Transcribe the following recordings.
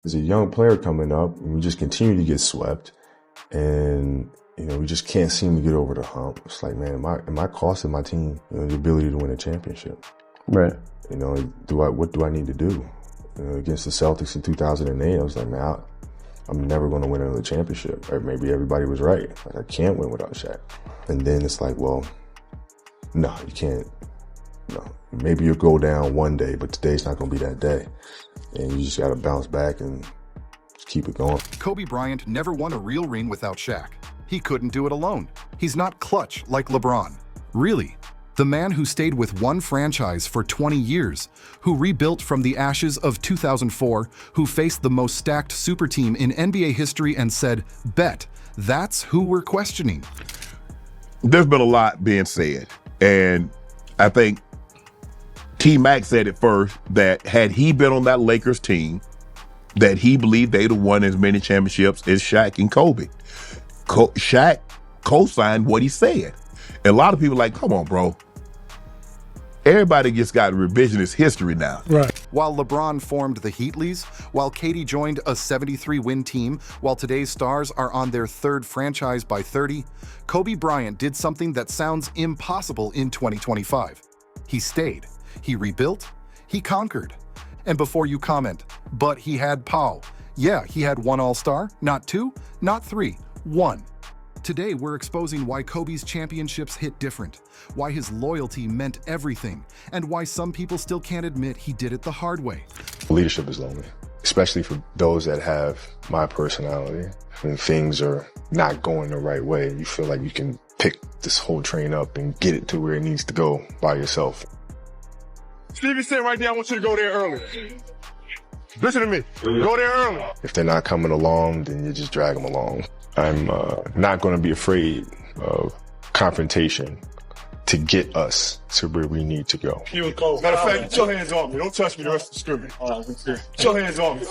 As a young player coming up, and we just continue to get swept, and we just can't seem to get over the hump. It's like, man, am I costing my team the ability to win a championship? Right. What do I need to do? Against the Celtics in 2008, I was like, man, I'm never going to win another championship. Or maybe everybody was right. Like, I can't win without Shaq. And then it's like, well, no, you can't. No, maybe you'll go down one day, but today's not going to be that day. And you just got to bounce back and just keep it going. Kobe Bryant never won a real ring without Shaq. He couldn't do it alone. He's not clutch like LeBron. Really, the man who stayed with one franchise for 20 years, who rebuilt from the ashes of 2004, who faced the most stacked super team in NBA history and said, bet, that's who we're questioning. There's been a lot being said, and I think T-Mac said it first, that had he been on that Lakers team, that he believed they'd have won as many championships as Shaq and Kobe. Shaq co-signed what he said. And a lot of people are like, come on, bro. Everybody just got revisionist history now. Right. While LeBron formed the Heatleys, while KD joined a 73-win team, while today's stars are on their third franchise by 30, Kobe Bryant did something that sounds impossible in 2025. He stayed. He rebuilt, he conquered. And before you comment, but he had Pau. Yeah, he had one All-Star, not two, not three, one. Today, we're exposing why Kobe's championships hit different, why his loyalty meant everything, and why some people still can't admit he did it the hard way. Leadership is lonely, especially for those that have my personality. When things are not going the right way, you feel like you can pick this whole train up and get it to where it needs to go by yourself. Stevie said right now, I want you to go there early. Listen to me. Go there early. If they're not coming along, then you just drag them along. I'm not going to be afraid of confrontation to get us to where we need to go. Matter of fact, get your hands off me. Don't touch me the rest of the scrimmage. Get your hands off me.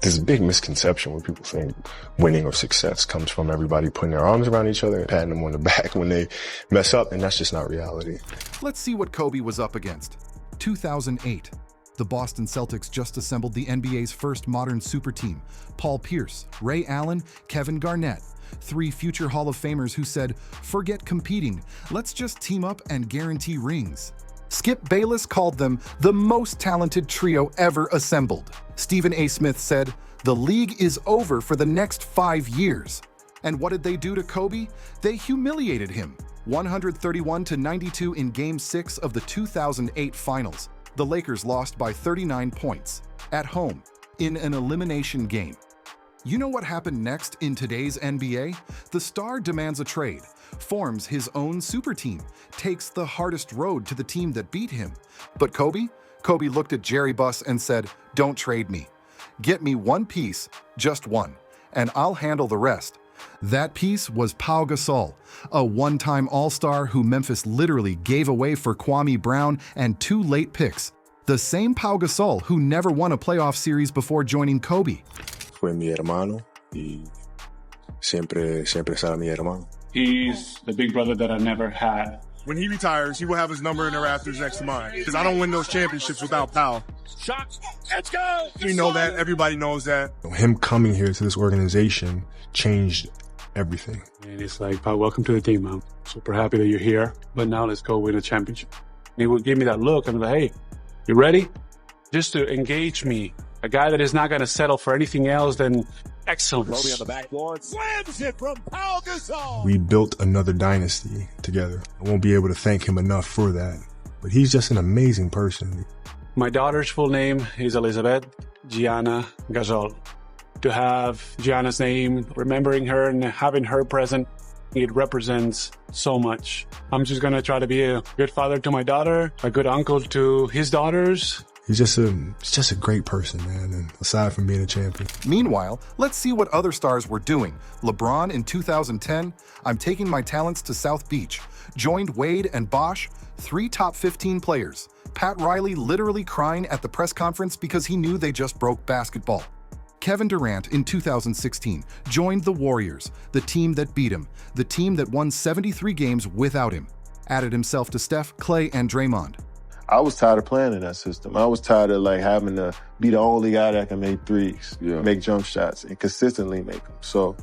There's a big misconception where people think winning or success comes from everybody putting their arms around each other and patting them on the back when they mess up, and that's just not reality. Let's see what Kobe was up against. 2008. The Boston Celtics just assembled the NBA's first modern super team. Paul Pierce, Ray Allen, Kevin Garnett. 3 future Hall of Famers who said, forget competing, let's just team up and guarantee rings. Skip Bayless called them the most talented trio ever assembled. Stephen A. Smith said, the league is over for the next 5 years. And what did they do to Kobe? They humiliated him. 131-92 in Game 6 of the 2008 Finals. The Lakers lost by 39 points, at home, in an elimination game. You know what happened next in today's NBA? The star demands a trade, forms his own super team, takes the hardest road to the team that beat him. But Kobe looked at Jerry Buss and said, don't trade me. Get me one piece, just one, and I'll handle the rest. That piece was Pau Gasol, a one-time All-Star who Memphis literally gave away for Kwame Brown and 2 late picks. The same Pau Gasol who never won a playoff series before joining Kobe. Fue mi hermano y siempre será mi hermano. He's the big brother that I never had. When he retires, he will have his number in the rafters next to mine. Because I don't win those championships without Pau. Shots, let's go! We know that. Everybody knows that. Him coming here to this organization changed everything. And it's like, Pau, welcome to the team, man. Super happy that you're here. But now let's go win a championship. He would give me that look and be like, hey, you ready? Just to engage me. A guy that is not going to settle for anything else than excellence. Kobe on the backboard, slams it from Pau Gasol. We built another dynasty together. I won't be able to thank him enough for that. But he's just an amazing person. My daughter's full name is Elizabeth Gianna Gasol. To have Gianna's name, remembering her and having her present, it represents so much. I'm just going to try to be a good father to my daughter, a good uncle to his daughters. He's just a great person, man, and aside from being a champion. Meanwhile, let's see what other stars were doing. LeBron in 2010, I'm taking my talents to South Beach. Joined Wade and Bosh, 3 top 15 players. Pat Riley literally crying at the press conference because he knew they just broke basketball. Kevin Durant in 2016 joined the Warriors, the team that beat him, the team that won 73 games without him. Added himself to Steph, Clay, and Draymond. I was tired of playing in that system. I was tired of like having to be the only guy that can make threes, make jump shots, and consistently make them. So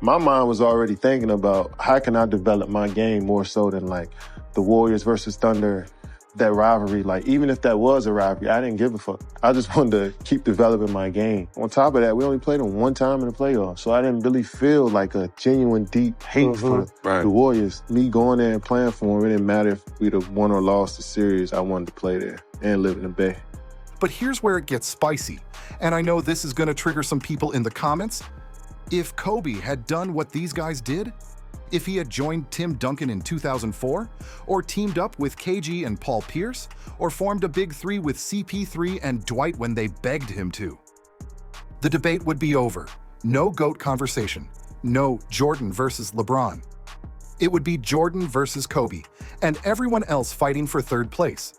my mind was already thinking about how can I develop my game more so than like the Warriors versus Thunder, that rivalry. Like, even if that was a rivalry, I didn't give a fuck. I just wanted to keep developing my game. On top of that, we only played them one time in the playoffs, so I didn't really feel like a genuine deep hate for the Warriors. Me going there and playing for them, it didn't matter if we'd have won or lost the series. I wanted to play there and live in the Bay. But here's where it gets spicy, and I know this is going to trigger some people in the comments. If Kobe had done what these guys did, if he had joined Tim Duncan in 2004, or teamed up with KG and Paul Pierce, or formed a big three with CP3 and Dwight when they begged him to, the debate would be over. No GOAT conversation. No Jordan versus LeBron. It would be Jordan versus Kobe, and everyone else fighting for third place.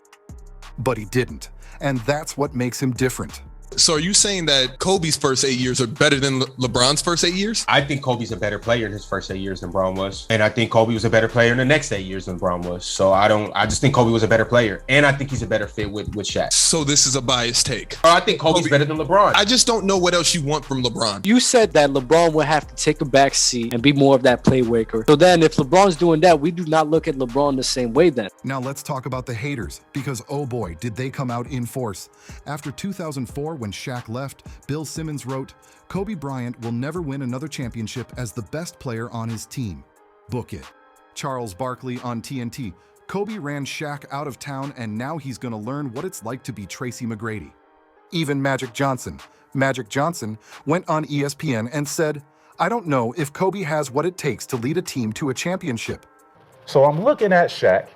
But he didn't, and that's what makes him different. So are you saying that Kobe's first 8 years are better than LeBron's first 8 years? I think Kobe's a better player in his first 8 years than Bron was. And I think Kobe was a better player in the next 8 years than Bron was. So I just think Kobe was a better player. And I think he's a better fit with Shaq. So this is a biased take. I think Kobe's better than LeBron. I just don't know what else you want from LeBron. You said that LeBron would have to take a back seat and be more of that playmaker. So then if LeBron's doing that, we do not look at LeBron the same way then. Now let's talk about the haters, because oh boy, did they come out in force. After 2004, when Shaq left, Bill Simmons wrote, "Kobe Bryant will never win another championship as the best player on his team. Book it." Charles Barkley on TNT, "Kobe ran Shaq out of town and now he's gonna learn what it's like to be Tracy McGrady." Even Magic Johnson went on ESPN and said, "I don't know if Kobe has what it takes to lead a team to a championship." So I'm looking at Shaq,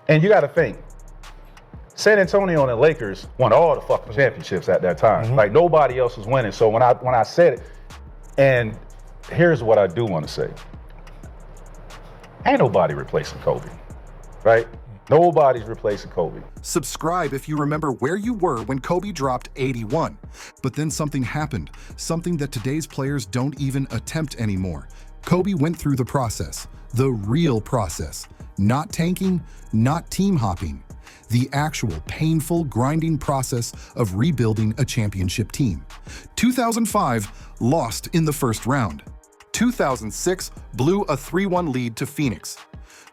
and you gotta think, San Antonio and the Lakers won all the fucking championships at that time. Like, nobody else was winning. So when I said it, and here's what I do want to say. Ain't nobody replacing Kobe, right? Nobody's replacing Kobe. Subscribe if you remember where you were when Kobe dropped 81. But then something happened, something that today's players don't even attempt anymore. Kobe went through the process, the real process. Not tanking, not team hopping. The actual painful, grinding process of rebuilding a championship team. 2005, lost in the first round. 2006, blew a 3-1 lead to Phoenix.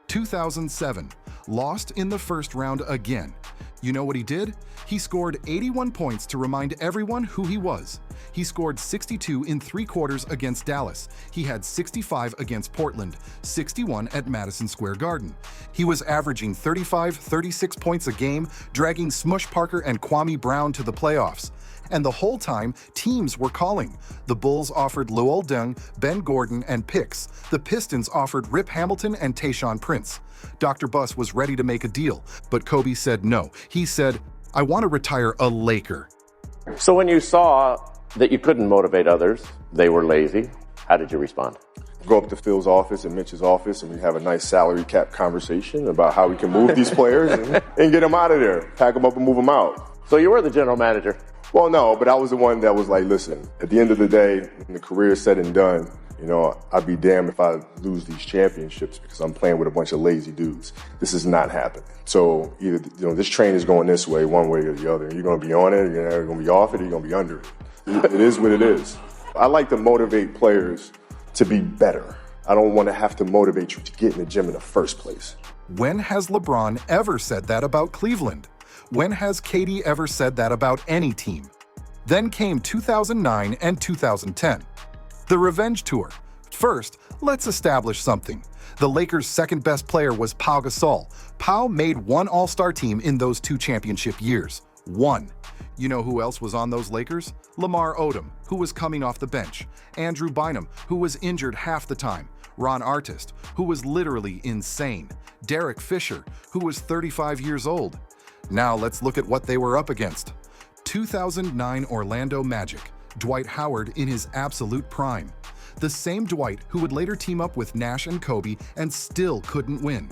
2007, lost in the first round again. You know what he did? He scored 81 points to remind everyone who he was. He scored 62 in 3 quarters against Dallas. He had 65 against Portland, 61 at Madison Square Garden. He was averaging 35-36 points a game, dragging Smush Parker and Kwame Brown to the playoffs. And the whole time, teams were calling. The Bulls offered Luol Deng, Ben Gordon, and picks. The Pistons offered Rip Hamilton and Tayshaun Prince. Dr. Buss was ready to make a deal, but Kobe said no. He said, "I want to retire a Laker." So when you saw that you couldn't motivate others, they were lazy, how did you respond? Go up to Phil's office and Mitch's office, and we have a nice salary cap conversation about how we can move these players and get them out of there, pack them up and move them out. So you were the general manager? Well, no, but I was the one that was like, listen, at the end of the day, when the career is said and done, you know, I'd be damned if I lose these championships because I'm playing with a bunch of lazy dudes. This is not happening. So either, you know, this train is going this way, one way or the other. You're going to be on it, you're going to be off it, or you're going to be under it. It is what it is. I like to motivate players to be better. I don't want to have to motivate you to get in the gym in the first place. When has LeBron ever said that about Cleveland? When has KD ever said that about any team? Then came 2009 and 2010. The Revenge Tour. First, let's establish something. The Lakers' second best player was Pau Gasol. Pau made one All-Star team in those 2 championship years. One. You know who else was on those Lakers? Lamar Odom, who was coming off the bench. Andrew Bynum, who was injured half the time. Ron Artest, who was literally insane. Derek Fisher, who was 35 years old. Now let's look at what they were up against. 2009 Orlando Magic. Dwight Howard in his absolute prime. The same Dwight who would later team up with Nash and Kobe and still couldn't win.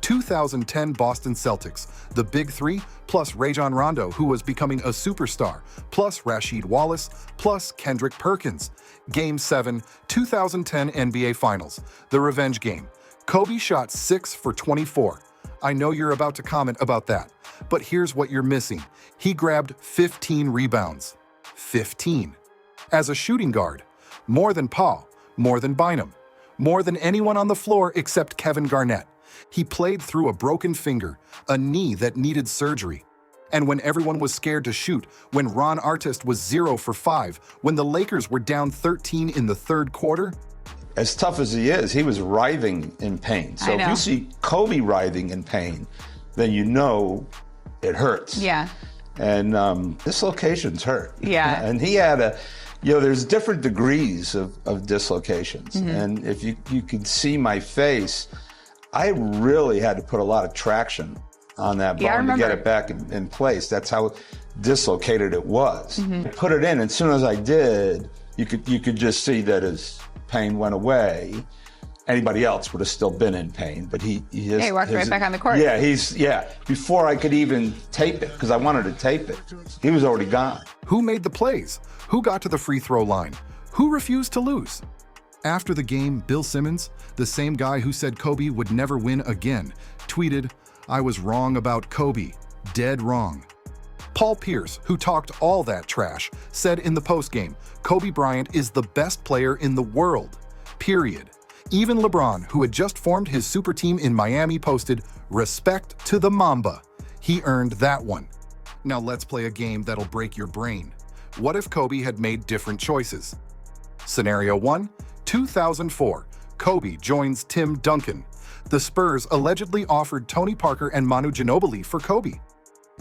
2010 Boston Celtics, the Big Three, plus Rajon Rondo, who was becoming a superstar, plus Rasheed Wallace, plus Kendrick Perkins. Game 7, 2010 NBA Finals, the revenge game. Kobe shot 6 for 24. I know you're about to comment about that, but here's what you're missing. He grabbed 15 rebounds. 15. As a shooting guard, more than Pau, more than Bynum, more than anyone on the floor except Kevin Garnett. He played through a broken finger, a knee that needed surgery. And when everyone was scared to shoot, when Ron Artest was 0 for 5, when the Lakers were down 13 in the third quarter, as tough as he is, he was writhing in pain. So if you see Kobe writhing in pain, then you know it hurts. Yeah. And dislocations hurt. Yeah. And he had there's different degrees of dislocations. Mm-hmm. And if you can see my face, I really had to put a lot of traction on that bone to get it back in place. That's how dislocated it was. Mm-hmm. I put it in, and as soon as I did, you could just see that his pain went away. Anybody else would have still been in pain, but he walked right back on the court. Yeah, before I could even tape it, because I wanted to tape it, he was already gone. Who made the plays? Who got to the free throw line? Who refused to lose? After the game, Bill Simmons, the same guy who said Kobe would never win again, tweeted, "I was wrong about Kobe, dead wrong." Paul Pierce, who talked all that trash, said in the postgame, Kobe Bryant is the best player in the world, period. Even LeBron, who had just formed his super team in Miami, posted, "Respect to the Mamba." He earned that one. Now let's play a game that'll break your brain. What if Kobe had made different choices? Scenario 1, 2004, Kobe joins Tim Duncan. The Spurs allegedly offered Tony Parker and Manu Ginobili for Kobe.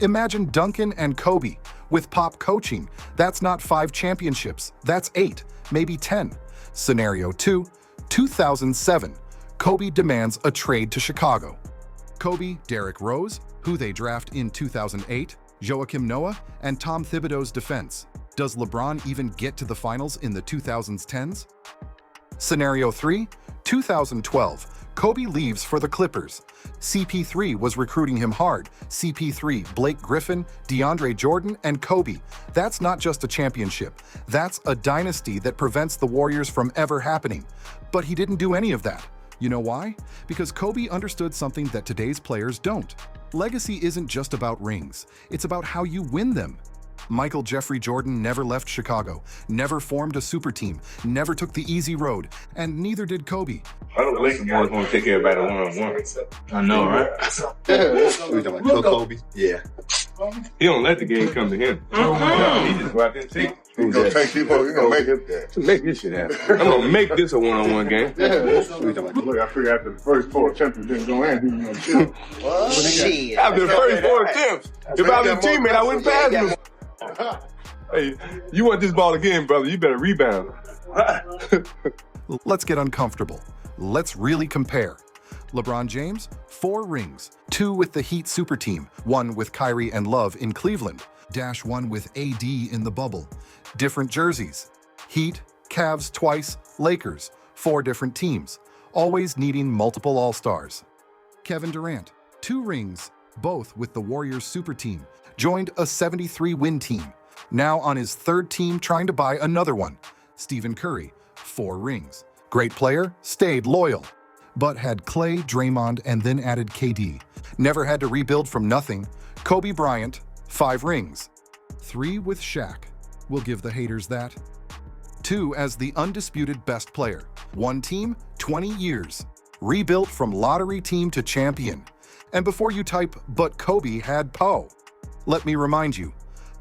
Imagine Duncan and Kobe with Pop coaching. That's not 5 championships, that's 8, maybe 10. Scenario 2, 2007, Kobe demands a trade to Chicago. Kobe, Derrick Rose, who they draft in 2008, Joakim Noah, and Tom Thibodeau's defense. Does LeBron even get to the finals in the 2010s? Scenario 3, 2012, Kobe leaves for the Clippers. CP3 was recruiting him hard. CP3, Blake Griffin, DeAndre Jordan, and Kobe. That's not just a championship. That's a dynasty that prevents the Warriors from ever happening. But he didn't do any of that. You know why? Because Kobe understood something that today's players don't. Legacy isn't just about rings. It's about how you win them. Michael Jeffrey Jordan never left Chicago, never formed a super team, never took the easy road, and neither did Kobe. I don't think the boys want to take everybody one-on-one. I know, right? We talking about Kobe? Yeah. He don't let the game come to him. He just go out there and take it. He's gonna take people. He's gonna make it. Make this shit happen. I'm gonna make this a one-on-one game. Look, I figured after the first 4 attempts didn't go in, he was gonna chill. After the first 4 attempts, if I was a teammate, I wouldn't pass him. Hey, you want this ball again, brother? You better rebound. Let's get uncomfortable. Let's really compare. LeBron James, 4 rings, 2 with the Heat super team, 1 with Kyrie and Love in Cleveland, -1 with AD in the bubble. Different jerseys. Heat, Cavs twice, Lakers, 4 different teams, always needing multiple all-stars. Kevin Durant, 2 rings, both with the Warriors super team, joined a 73-win team. Now on his 3rd team trying to buy another one. Stephen Curry, 4 rings. Great player, stayed loyal. But had Clay, Draymond, and then added KD. Never had to rebuild from nothing. Kobe Bryant, 5 rings. 3 with Shaq. We'll give the haters that. 2 as the undisputed best player. 1 team, 20 years. Rebuilt from lottery team to champion. And before you type, but Kobe had Pau. Let me remind you,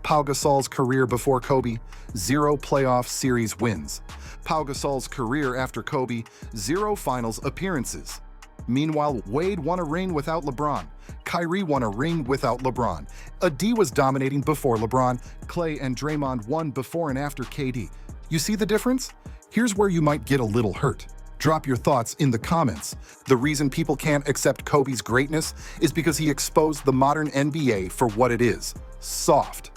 Pau Gasol's career before Kobe, 0 playoff series wins. Pau Gasol's career after Kobe, 0 finals appearances. Meanwhile, Wade won a ring without LeBron. Kyrie won a ring without LeBron. AD was dominating before LeBron. Clay and Draymond won before and after KD. You see the difference? Here's where you might get a little hurt. Drop your thoughts in the comments. The reason people can't accept Kobe's greatness is because he exposed the modern NBA for what it is: soft.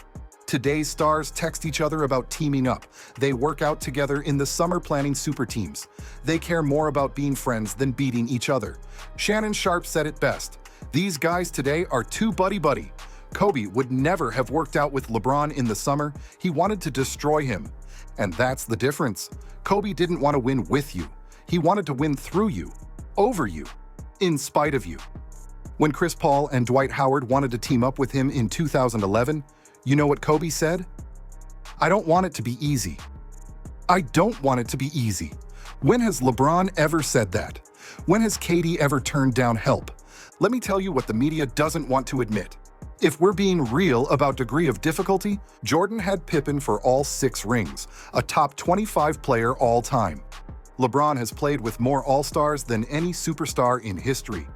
Today's stars text each other about teaming up. They work out together in the summer planning super teams. They care more about being friends than beating each other. Shannon Sharpe said it best. These guys today are too buddy-buddy. Kobe would never have worked out with LeBron in the summer. He wanted to destroy him. And that's the difference. Kobe didn't want to win with you. He wanted to win through you, over you, in spite of you. When Chris Paul and Dwight Howard wanted to team up with him in 2011, you know what Kobe said? "I don't want it to be easy. I don't want it to be easy." When has LeBron ever said that? When has KD ever turned down help? Let me tell you what the media doesn't want to admit. If we're being real about degree of difficulty, Jordan had Pippen for all 6 rings, a top 25 player all time. LeBron has played with more All-Stars than any superstar in history.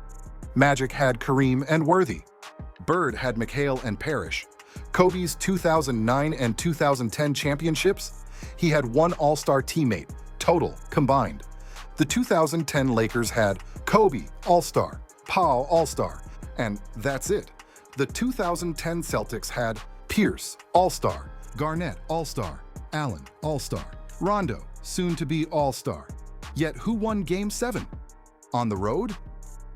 Magic had Kareem and Worthy. Bird had McHale and Parrish. Kobe's 2009 and 2010 championships, he had 1 All-Star teammate, total, combined. The 2010 Lakers had Kobe, All-Star, Pau, All-Star, and that's it. The 2010 Celtics had Pierce, All-Star, Garnett, All-Star, Allen, All-Star, Rondo, soon to be All-Star. Yet who won Game 7? On the road?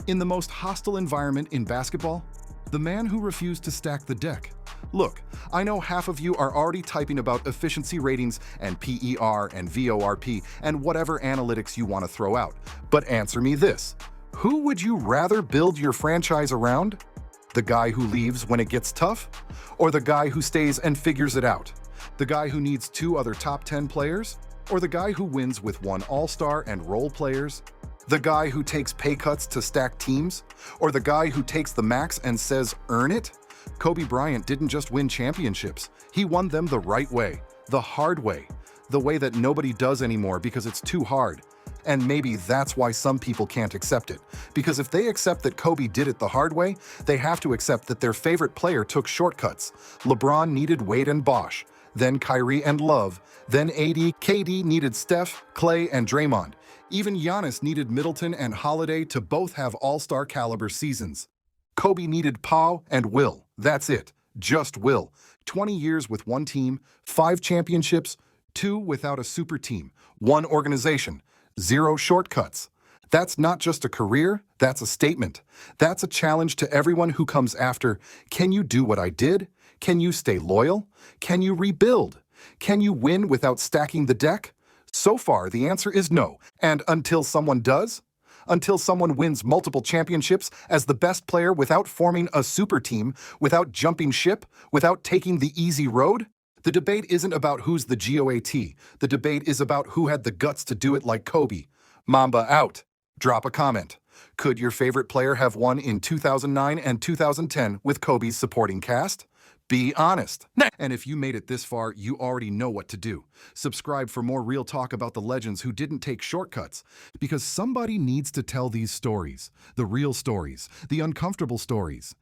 In the most hostile environment in basketball? The man who refused to stack the deck. Look, I know half of you are already typing about efficiency ratings and PER and VORP and whatever analytics you want to throw out. But answer me this. Who would you rather build your franchise around? The guy who leaves when it gets tough? Or the guy who stays and figures it out? The guy who needs 2 other top 10 players? Or the guy who wins with 1 All-Star and role players? The guy who takes pay cuts to stack teams? Or the guy who takes the max and says, earn it? Kobe Bryant didn't just win championships. He won them the right way, the hard way, the way that nobody does anymore because it's too hard. And maybe that's why some people can't accept it. Because if they accept that Kobe did it the hard way, they have to accept that their favorite player took shortcuts. LeBron needed Wade and Bosh, then Kyrie and Love, then AD, KD needed Steph, Clay, and Draymond. Even Giannis needed Middleton and Holiday to both have all-star caliber seasons. Kobe needed Pau and Will. That's it. Just Will. 20 years with 1 team, 5 championships, 2 without a super team, 1 organization, 0 shortcuts. That's not just a career, that's a statement. That's a challenge to everyone who comes after. Can you do what I did? Can you stay loyal? Can you rebuild? Can you win without stacking the deck? So far, the answer is no. And until someone does, until someone wins multiple championships as the best player without forming a super team, without jumping ship, without taking the easy road, the debate isn't about who's the GOAT. The debate is about who had the guts to do it like Kobe. Mamba out. Drop a comment. Could your favorite player have won in 2009 and 2010 with Kobe's supporting cast? Be honest. And if you made it this far, you already know what to do. Subscribe for more real talk about the legends who didn't take shortcuts. Because somebody needs to tell these stories. The real stories. The uncomfortable stories.